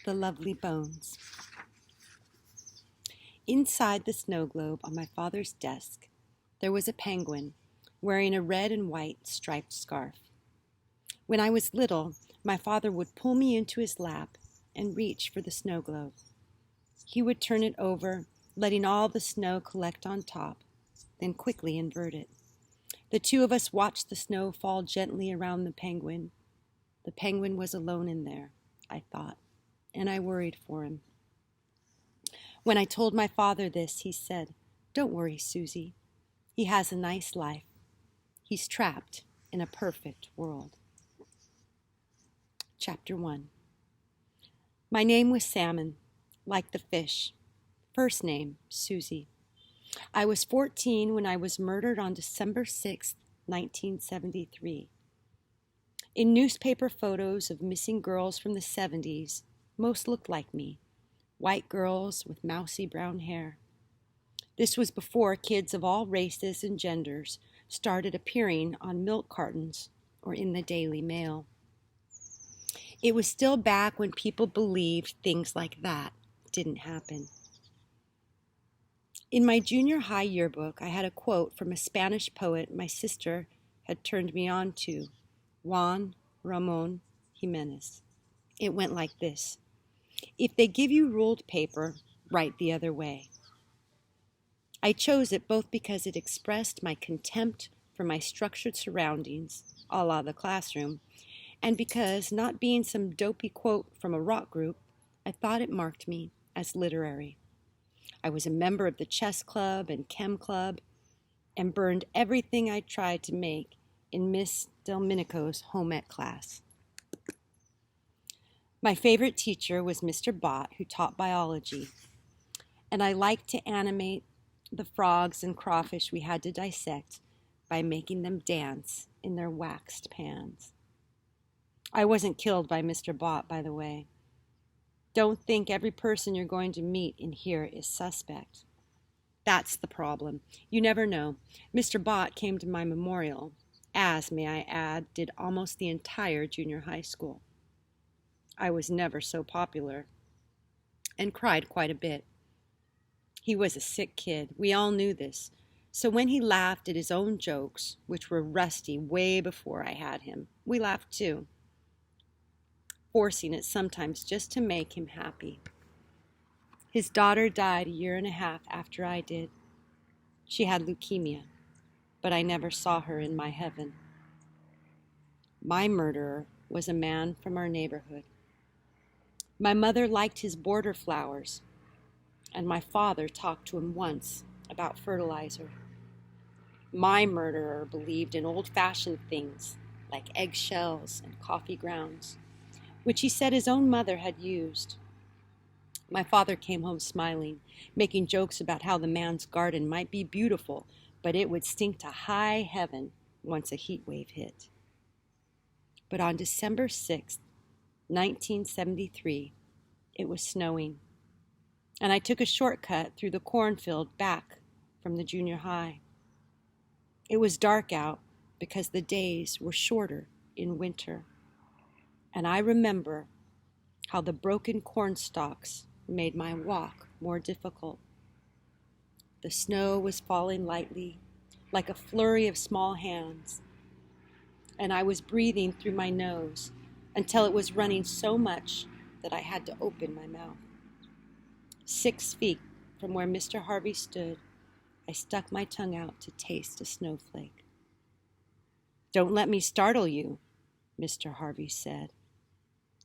The Lovely Bones. Inside the snow globe on my father's desk, there was a penguin wearing a red and white striped scarf. When I was little, my father would pull me into his lap and reach for the snow globe. He would turn it over, letting all the snow collect on top, then quickly invert it. The two of us watched the snow fall gently around the penguin. The penguin was alone in there, I thought, and I worried for him. When I told my father this, he said, "Don't worry, Susie. He has a nice life. He's trapped in a perfect world." Chapter 1. My name was Salmon, like the fish. First name, Susie. I was 14 when I was murdered on December 6, 1973. In newspaper photos of missing girls from the 70s, most looked like me, white girls with mousy brown hair. This was before kids of all races and genders started appearing on milk cartons or in the Daily Mail. It was still back when people believed things like that didn't happen. In my junior high yearbook, I had a quote from a Spanish poet my sister had turned me on to, Juan Ramón Jiménez. It went like this: "If they give you ruled paper, write the other way." I chose it both because it expressed my contempt for my structured surroundings, a la the classroom, and because, not being some dopey quote from a rock group, I thought it marked me as literary. I was a member of the chess club and chem club and burned everything I tried to make in Miss Delminico's home ec class. My favorite teacher was Mr. Bott, who taught biology, and I liked to animate the frogs and crawfish we had to dissect by making them dance in their waxed pans. I wasn't killed by Mr. Bott, by the way. Don't think every person you're going to meet in here is suspect. That's the problem. You never know. Mr. Bott came to my memorial, as, may I add, did almost the entire junior high school. I was never so popular, and cried quite a bit. He was a sick kid. We all knew this. So when he laughed at his own jokes, which were rusty way before I had him, we laughed too, forcing it sometimes just to make him happy. His daughter died a year and a half after I did. She had leukemia, but I never saw her in my heaven. My murderer was a man from our neighborhood. My mother liked his border flowers, and my father talked to him once about fertilizer. My murderer believed in old-fashioned things like eggshells and coffee grounds, which he said his own mother had used. My father came home smiling, making jokes about how the man's garden might be beautiful, but it would stink to high heaven once a heat wave hit. But on December 6th, 1973, it was snowing, and I took a shortcut through the cornfield back from the junior high. It was dark out because the days were shorter in winter, and I remember how the broken corn stalks made my walk more difficult. The snow was falling lightly, like a flurry of small hands, and I was breathing through my nose until it was running so much that I had to open my mouth. 6 feet from where Mr. Harvey stood, I stuck my tongue out to taste a snowflake. "Don't let me startle you," Mr. Harvey said.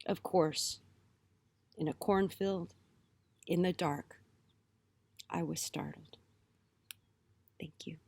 Of course, in a cornfield, in the dark, I was startled. Thank you.